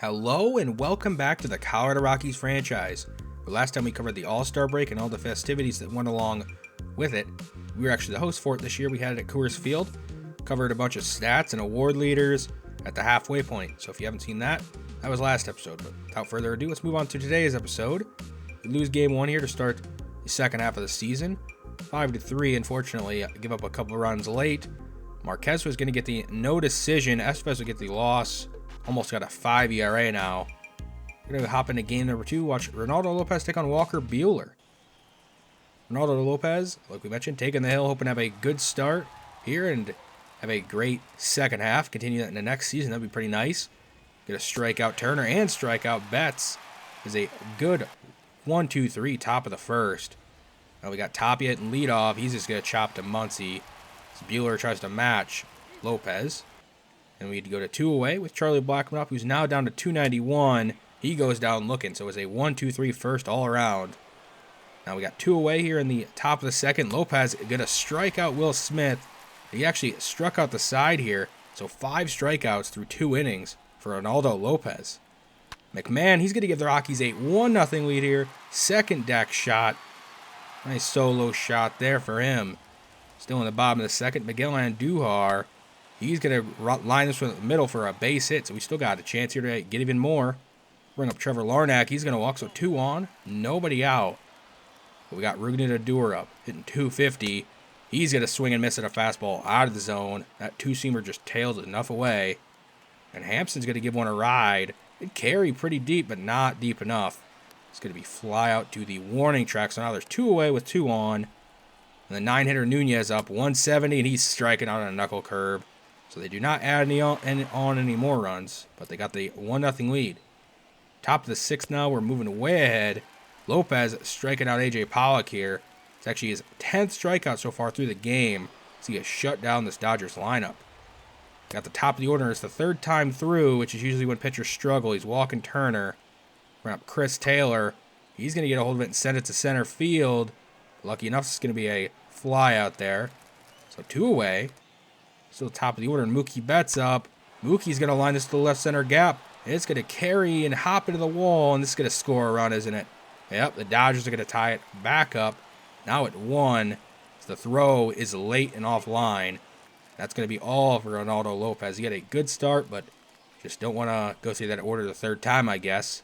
Hello and welcome back to the Colorado Rockies franchise. The last time we covered the All-Star break and all the festivities that went along with it. We were actually the host for it this year. We had it at Coors Field. Covered a bunch of stats and award leaders at the halfway point. So if you haven't seen that, that was last episode. But without further ado, let's move on to today's episode. We lose game one here to start the second half of the season. 5-3, unfortunately, give up a couple runs late. Marquez was going to get the no decision. Estevez would get the loss. Almost got a 5 ERA now. We're going to hop into game number 2. Watch Ronaldo Lopez take on Walker Buehler. Ronaldo Lopez, like we mentioned, taking the hill, hoping to have a good start here and have a great second half. Continue that in the next season. That'd be pretty nice. Get a strikeout Turner and strikeout Betts. Is a good 1-2-3 top of the first. Now we got Tapia and leadoff. He's just going to chop to Muncy. So Buehler tries to match Lopez. And we'd go to 2 away with Charlie Blackmon up, who's now down to 291. He goes down looking, so it's a 1-2-3 first all around. Now we got 2 away here in the top of the second. Lopez gonna strike out Will Smith. He actually struck out the side here, so 5 strikeouts through 2 innings for Ronaldo Lopez. McMahon, he's gonna give the Rockies a 1-0 lead here. Second deck shot. Nice solo shot there for him. Still in the bottom of the second, Miguel Andujar. He's going to line this from the middle for a base hit, so we still got a chance here to get even more. Bring up Trevor Larnach. He's going to walk, so 2 on. Nobody out. But we got Rougned Odor up, hitting 250. He's going to swing and miss at a fastball out of the zone. That two-seamer just tails it enough away. And Hampson's going to give one a ride. It carry pretty deep, but not deep enough. It's going to be fly out to the warning track, so now there's 2 away with 2 on. And the 9-hitter Nunez up 170, and he's striking out on a knuckle curve. So they do not add any more runs, but they got the 1-0 lead. Top of the 6th now, we're moving way ahead. Lopez striking out A.J. Pollock here. It's actually his 10th strikeout so far through the game. So he has shut down this Dodgers lineup. Got the top of the order. It's the 3rd time through, which is usually when pitchers struggle. He's walking Turner. Bring up Chris Taylor. He's going to get a hold of it and send it to center field. Lucky enough, it's going to be a fly out there. So 2 away. Still top of the order, and Mookie Betts up. Mookie's going to line this to the left center gap. It's going to carry and hop into the wall, and this is going to score a run, isn't it? Yep, the Dodgers are going to tie it back up. Now at 1. The throw is late and offline. That's going to be all for Ronaldo Lopez. He had a good start, but just don't want to go through that order the 3rd time, I guess.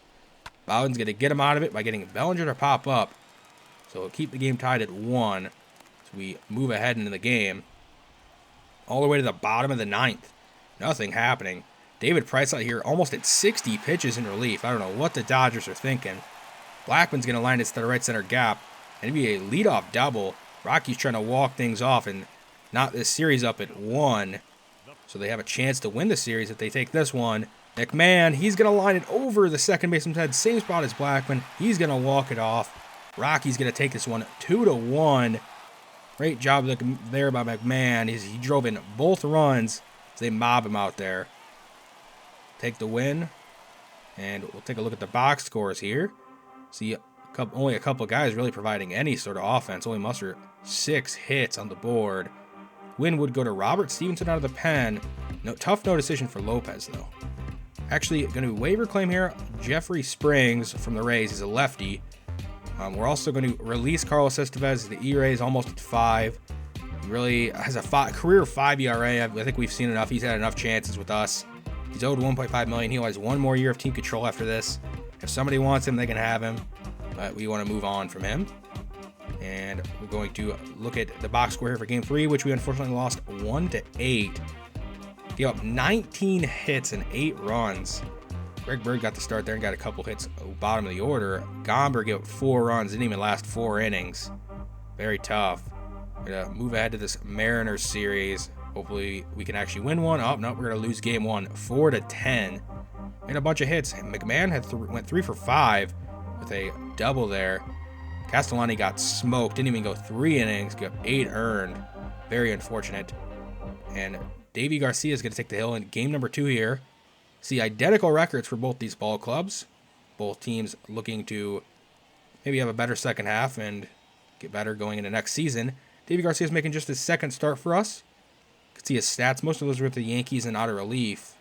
Bowden's going to get him out of it by getting Bellinger to pop up. So we'll keep the game tied at 1 as we move ahead into the game. All the way to the bottom of the 9th. Nothing happening. David Price out here almost at 60 pitches in relief. I don't know what the Dodgers are thinking. Blackman's going to line it to the right center gap. And it'd be a leadoff double. Rockies trying to walk things off and knot this series up at 1. So they have a chance to win the series if they take this one. McMahon, he's going to line it over the second baseman's head. Same spot as Blackman. He's going to walk it off. Rockies going to take this one 2-1. Great job there by McMahon. He drove in both runs as they mob him out there. Take the win. And we'll take a look at the box scores here. See, only a couple of guys really providing any sort of offense. Only muster 6 hits on the board. Win would go to Robert Stevenson out of the pen. Tough no decision for Lopez, though. Actually, going to waiver claim here. Jeffrey Springs from the Rays. He's a lefty. We're also going to release Carlos Estevez. The ERA is almost at 5. He really has a career 5 ERA. I think we've seen enough. He's had enough chances with us. He's owed $1.5 million. He has 1 more year of team control after this. If somebody wants him, they can have him. But we want to move on from him. And we're going to look at the box score here for Game 3, which we unfortunately lost 1-8. Gave up 19 hits and 8 runs. Greg Bird got the start there and got a couple hits bottom of the order. Gomber gave up 4 runs, didn't even last 4 innings. Very tough. We're going to move ahead to this Mariners series. Hopefully we can actually win one. Oh, no, we're going to lose game 1, 4-10. Made a bunch of hits. McMahon went 3 for 5 with a double there. Castellani got smoked, didn't even go 3 innings, got 8 earned. Very unfortunate. And Davey Garcia is going to take the hill in game number 2 here. See identical records for both these ball clubs. Both teams looking to maybe have a better second half and get better going into next season. Davey Garcia is making just his 2nd start for us. You can see his stats. Most of those were with the Yankees and out of relief.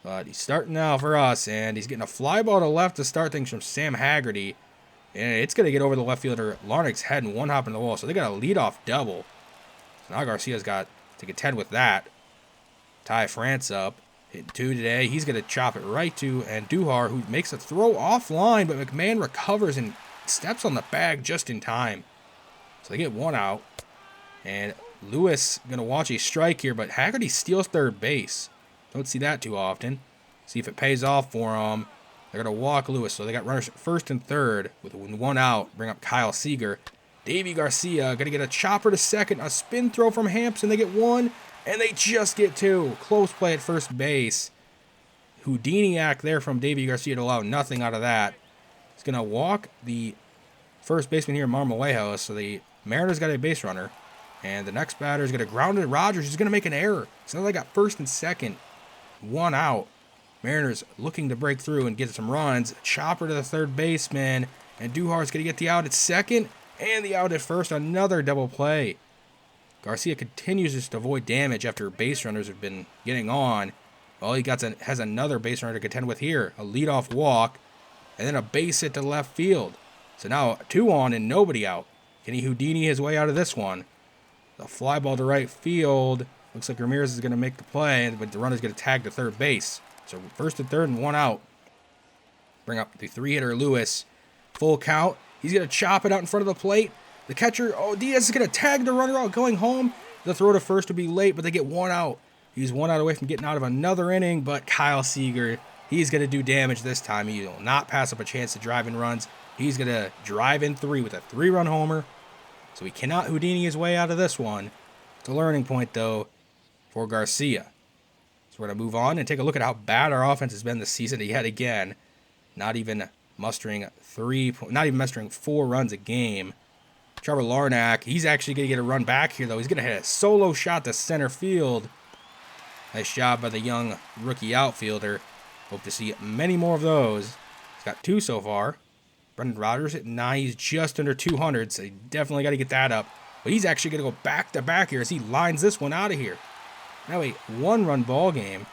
But he's starting now for us, and he's getting a fly ball to left to start things from Sam Haggerty. And it's going to get over the left fielder Larnach's head and one hop in the wall. So they got a leadoff double. So now Garcia's got to contend with that. Ty France up. Hitting 2 today. He's going to chop it right to Andujar, who makes a throw offline, but McMahon recovers and steps on the bag just in time. So they get 1 out. And Lewis going to watch a strike here, but Haggerty steals third base. Don't see that too often. See if it pays off for them. They're going to walk Lewis, so they got runners first and third with 1 out. Bring up Kyle Seager. Davey Garcia going to get a chopper to second. A spin throw from Hampson. They get 1, and they just get 2. Close play at first base. Houdiniac there from Davey Garcia to allow nothing out of that. He's going to walk the first baseman here, Marmolejo. So the Mariners got a base runner. And the next batter is going to ground it. Rogers. He's going to make an error. So now they got first and second. 1 out. Mariners looking to break through and get some runs. Chopper to the third baseman. And Duhar's going to get the out at second. And the out at first. Another double play. Garcia continues just to avoid damage after base runners have been getting on. All he has another base runner to contend with here. A leadoff walk. And then a base hit to left field. So now 2 on and nobody out. Can he Houdini his way out of this one? The fly ball to right field. Looks like Ramirez is going to make the play, but the runner's going to tag to third base. So first and third and 1 out. Bring up the 3-hitter Lewis. Full count. He's going to chop it out in front of the plate. The catcher, Diaz is going to tag the runner out going home. The throw to first will be late, but they get 1 out. He's 1 out away from getting out of another inning, but Kyle Seager, he's going to do damage this time. He will not pass up a chance to drive in runs. He's going to drive in 3 with a 3-run homer. So he cannot Houdini his way out of this one. It's a learning point, though, for Garcia. So we're going to move on and take a look at how bad our offense has been this season yet again. Not even mustering 4 runs a game. Trevor Larnach, he's actually going to get a run back here, though. He's going to hit a solo shot to center field. Nice job by the young rookie outfielder. Hope to see many more of those. He's got 2 so far. Brendan Rodgers at 9. He's just under 200, so he definitely got to get that up. But he's actually going to go back-to-back here as he lines this one out of here. Now a 1-run ball game.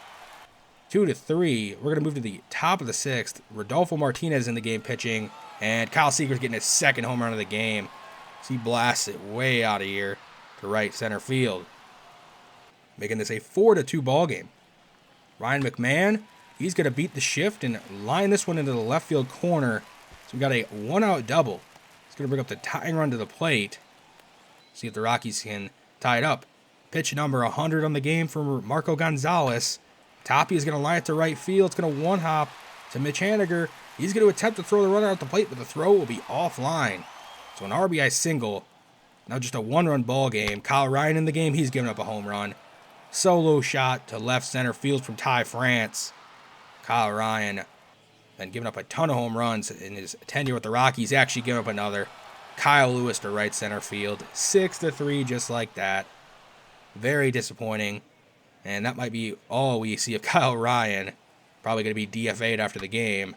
2-3. We're going to move to the top of the 6th. Rodolfo Martinez in the game pitching. And Kyle Seager's getting his 2nd home run of the game. So he blasts it way out of here to right center field. Making this a 4-2 ball game. Ryan McMahon, he's going to beat the shift and line this one into the left field corner. So we got a 1-out double. He's going to bring up the tying run to the plate. See if the Rockies can tie it up. Pitch number 100 on the game from Marco Gonzalez. Tapia is going to line it to right field. It's going to 1-hop to Mitch Haniger. He's going to attempt to throw the runner out the plate, but the throw will be offline. So an RBI single. Now just a 1-run ball game. Kyle Ryan in the game. He's giving up a home run. Solo shot to left center field from Ty France. Kyle Ryan been giving up a ton of home runs in his tenure with the Rockies. Actually giving up another. Kyle Lewis to right center field. 6-3 just like that. Very disappointing. And that might be all we see of Kyle Ryan. Probably going to be DFA'd after the game.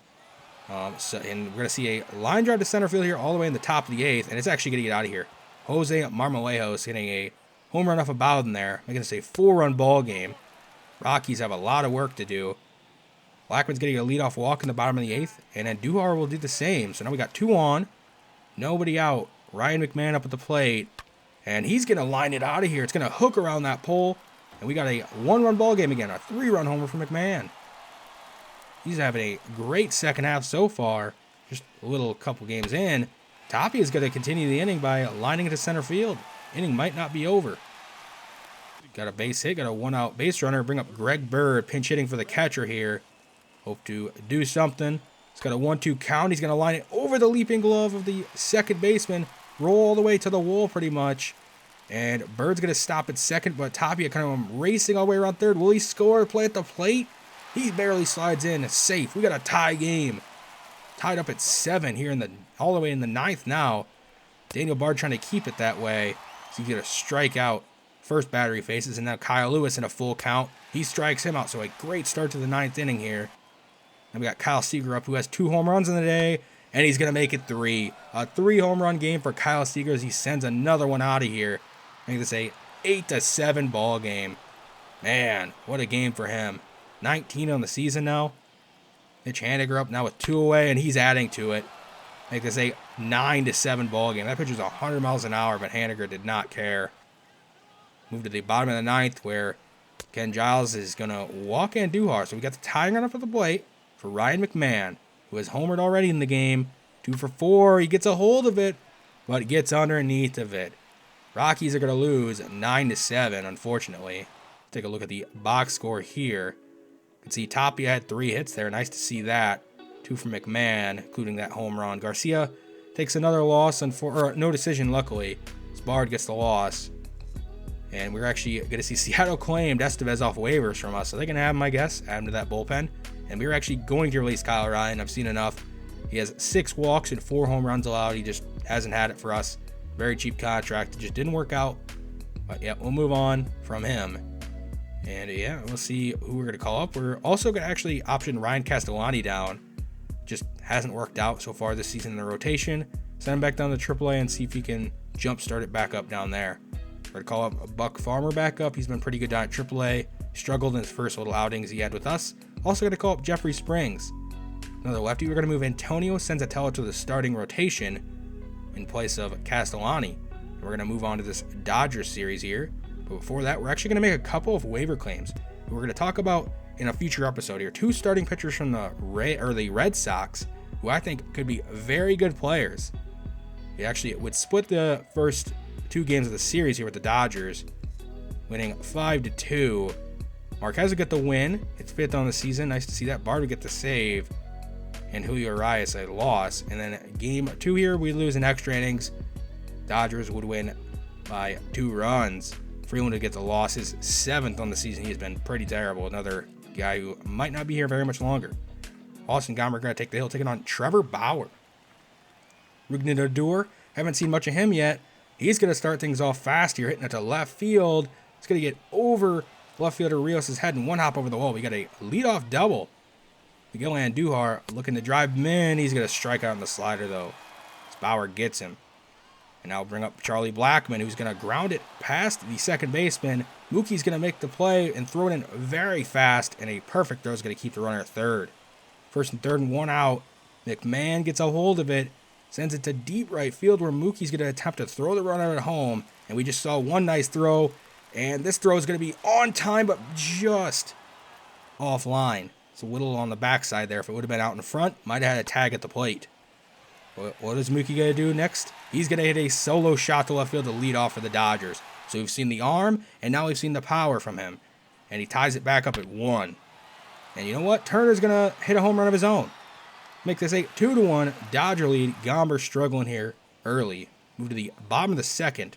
And we're going to see a line drive to center field here all the way in the top of the 8th. And it's actually going to get out of here. Jose Marmolejo is hitting a home run off of Bowden there. Making this a 4-run ball game. Rockies have a lot of work to do. Blackman's getting a leadoff walk in the bottom of the 8th. And then Duhar will do the same. So now we got 2 on. Nobody out. Ryan McMahon up at the plate. And he's going to line it out of here. It's going to hook around that pole. And we got a 1-run ball game again. A 3-run homer for McMahon. He's having a great second half so far. Just a little couple games in. Tapia is going to continue the inning by lining it to center field. Inning might not be over. Got a base hit. Got a 1-out base runner. Bring up Greg Bird. Pinch hitting for the catcher here. Hope to do something. He's got a 1-2 count. He's going to line it over the leaping glove of the second baseman. Roll all the way to the wall pretty much. And Bird's going to stop at second, but Tapia kind of racing all the way around third. Will he score? Play at the plate? He barely slides in. It's safe. We got a tie game. Tied up at 7 here all the way in the 9th now. Daniel Bard trying to keep it that way. So you get a strikeout. First batter he faces, and now Kyle Lewis in a full count. He strikes him out, so a great start to the 9th inning here. And we got Kyle Seager up, who has 2 home runs in the day, and he's going to make it 3. A 3-home run game for Kyle Seager as he sends another one out of here. Make this a 8-7 ball game. Man, what a game for him. 19 on the season now. Mitch Haniger up now with 2 away, and he's adding to it. Make this a 9-7 ball game. That pitch was 100 miles an hour, but Haniger did not care. Move to the bottom of the 9th, where Ken Giles is going to walk Andujar. So we got the tying run up at the plate for Ryan McMahon, who has homered already in the game. 2 for 4. He gets a hold of it, but gets underneath of it. Rockies are going to lose 9-7, unfortunately. Take a look at the box score here. You can see Tapia had 3 hits there. Nice to see that. 2 for McMahon, including that home run. Garcia takes another loss, or no decision, luckily. Sparred gets the loss. And we're actually going to see Seattle claimed Estevez off waivers from us. So they're going to have him, I guess, add him to that bullpen. And we were actually going to release Kyle Ryan. I've seen enough. He has 6 walks and 4 home runs allowed. He just hasn't had it for us. Very cheap contract. It just didn't work out. But yeah, we'll move on from him. And yeah, we'll see who we're going to call up. We're also going to actually option Ryan Castellani down. Just hasn't worked out so far this season in the rotation. Send him back down to AAA and see if he can jumpstart it back up down there. We're going to call up Buck Farmer back up. He's been pretty good down at AAA. Struggled in his first little outings he had with us. Also going to call up Jeffrey Springs. Another lefty. We're going to move Antonio Senzatella to the starting rotation in place of Castellani. And we're going to move on to this Dodgers series here. But before that, we're actually going to make a couple of waiver claims. We're going to talk about in a future episode here. 2 starting pitchers from the Red Sox, who I think could be very good players. We actually would split the first 2 games of the series here with the Dodgers, winning 5-2. Marquez will get the win. It's 5th on the season. Nice to see that. Bard would get the save. And Julio Urias a loss. And then game 2 here, we lose in extra innings. Dodgers would win by 2 runs. Freeland would get the loss. His 7th on the season. He's been pretty terrible. Another guy who might not be here very much longer. Austin Gomber going to take the hill, taking on Trevor Bauer. Rougned Odor, haven't seen much of him yet. He's going to start things off fast here, hitting it to left field. It's going to get over left fielder Rios' head and 1 hop over the wall. We got a leadoff double. Miguel Andujar looking to drive him in. He's going to strike out on the slider, though, as Bauer gets him. And now bring up Charlie Blackmon, who's going to ground it past the second baseman. Mookie's going to make the play and throw it in very fast, and a perfect throw is going to keep the runner at third. 1st and 3rd and 1 out. McMahon gets a hold of it, sends it to deep right field where Mookie's going to attempt to throw the runner at home. And we just saw one nice throw, and this throw is going to be on time, but just offline. It's a little on the backside there. If it would have been out in front, might have had a tag at the plate. What is Mookie going to do next? He's going to hit a solo shot to left field to lead off for the Dodgers. So we've seen the arm, and now we've seen the power from him. And he ties it back up at 1. And you know what? Turner's going to hit a home run of his own. Make this a 2-1 Dodger lead. Gomber struggling here early. Move to the bottom of the 2nd.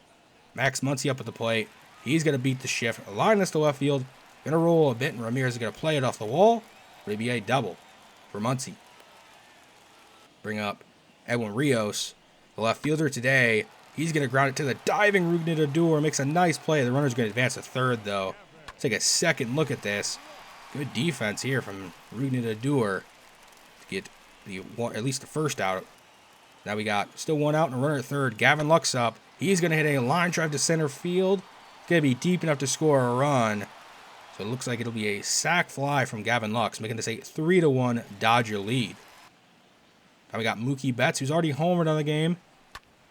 Max Muncy up at the plate. He's going to beat the shift. Line this to left field. Going to roll a bit, and Ramirez is going to play it off the wall. It'll be a double for Muncy. Bring up Edwin Rios, the left fielder today. He's going to ground it to the diving Rougned Odor. Makes a nice play. The runner's going to advance to third, though. Let's take a second look at this. Good defense here from Rougned Odor to get at least the first out. Now we got still 1 out and a runner at third. Gavin Lux up. He's going to hit a line drive to center field. It's going to be deep enough to score a run. So it looks like it'll be a sac fly from Gavin Lux, making this a 3-1 Dodger lead. Now we got Mookie Betts, who's already homered on the game.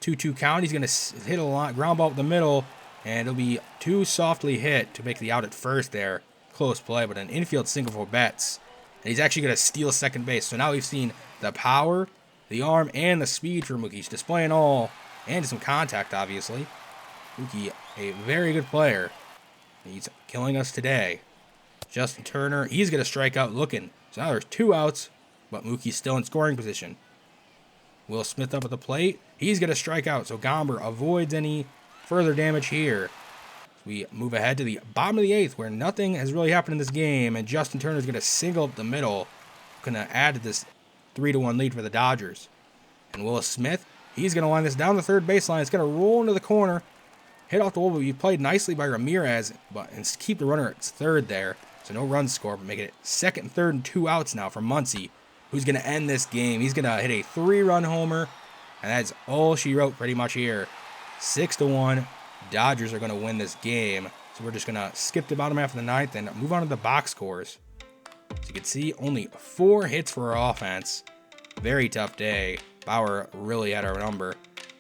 2-2 count. He's going to hit a line, ground ball up the middle, and it'll be too softly hit to make the out at first there. Close play, but an infield single for Betts. And he's actually going to steal second base. So now we've seen the power, the arm, and the speed for Mookie. He's displaying all, and some contact, obviously. Mookie, a very good player. He's killing us today. Justin Turner, he's going to strike out looking. So now there's 2 outs, but Mookie's still in scoring position. Will Smith up at the plate. He's going to strike out, so Gomber avoids any further damage here. We move ahead to the bottom of the 8th, where nothing has really happened in this game, and Justin Turner is going to single up the middle. Going to add to this 3-1 lead for the Dodgers. And Will Smith, he's going to line this down the third baseline. It's going to roll into the corner. Hit off the wall, but he played nicely by Ramirez, and keep the runner at third there. So no runs scored, but make it 2nd and 3rd and 2 outs now for Muncy, who's going to end this game. He's going to hit a 3-run homer, and that's all she wrote pretty much here. 6-1, Dodgers are going to win this game. So we're just going to skip the bottom half of the 9th and move on to the box scores. As you can see, only 4 hits for our offense. Very tough day. Bauer really had our number.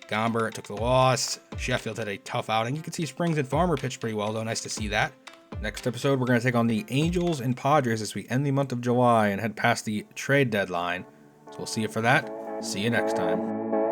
Gomber took the loss. Sheffield had a tough outing. You can see Springs and Farmer pitched pretty well, though. Nice to see that. Next episode, we're going to take on the Angels and Padres as we end the month of July and head past the trade deadline. So we'll see you for that. See you next time.